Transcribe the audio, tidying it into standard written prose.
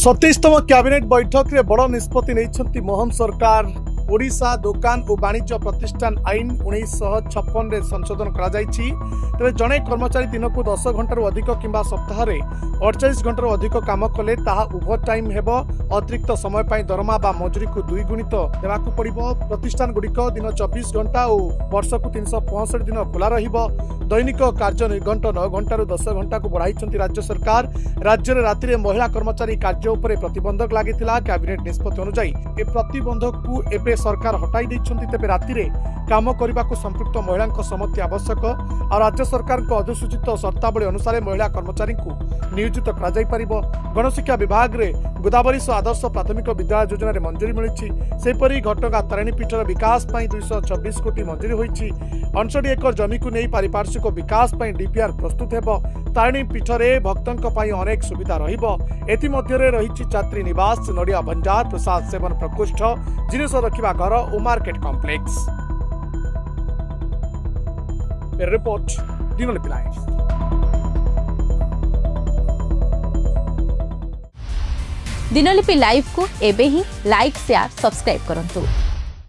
27तम cabinet बैठक रे बड़ निष्पत्ति नहीं मोहन सरकार। ओडिशा दुकान और वाणिज्य प्रतिष्ठान आईन 1956 रे संशोधन करा जायछि। तबे जणे कर्मचारी दिन को 10 घंटा अधिक किंबा सप्ताह रे 48 घंटा अधिक काम कले ताहा ओभर टाइम हेबो। अतिरिक्त समय पाई दरमा बा मजूरी को द्विगुणित देवाकू पड़िबो। प्रतिष्ठान गुड़िक दिन 24 घंटा और वर्ष को 365 दिन खुला रहिबो। दैनिक कार्य निर्घंट 9 घंटा 10 घंटा को बढ़ाई राज्य सरकार। राज्य में राति में महिला कर्मचारी कार्य उपर प्रतिबंधक लागिथिला। कैबिनेट निष्पत्ति अनुसार ए प्रतिबंधक को एबे सरकार हटाई दैछन्ति। तेबे राति रे काम करने को संपृक्त महिला सम्मति आवश्यक और राज्य सरकार को अधिसूचित शर्तावली अनुसार महिला कर्मचारी को नियोजित कर गणशिक्षा विभाग रे गोदावरी आदर्श प्राथमिक विद्यालय योजना रे मंजूरी मिली। सेपरी घटगां तारिणी पीठर विकास पाई 226 कोटी मंजूरी होईछि। 59 एकर जमी को नहीं पारिपार्श्विक विकास पाई डीपीआर प्रस्तुत हेबो। तारिणी पीठरे भक्तों पाई अनेक सुविधा रहिबो। एथि मध्यरे रहिछि छात्री निवास, नड़िया भंडार, प्रसाद सेवन प्रकोष्ठ, जिनिस रखिबा घर और market complex. Report Dinalipi live. Dinalipi live को एबे ही लाइक शेयर सब्सक्राइब करंतु।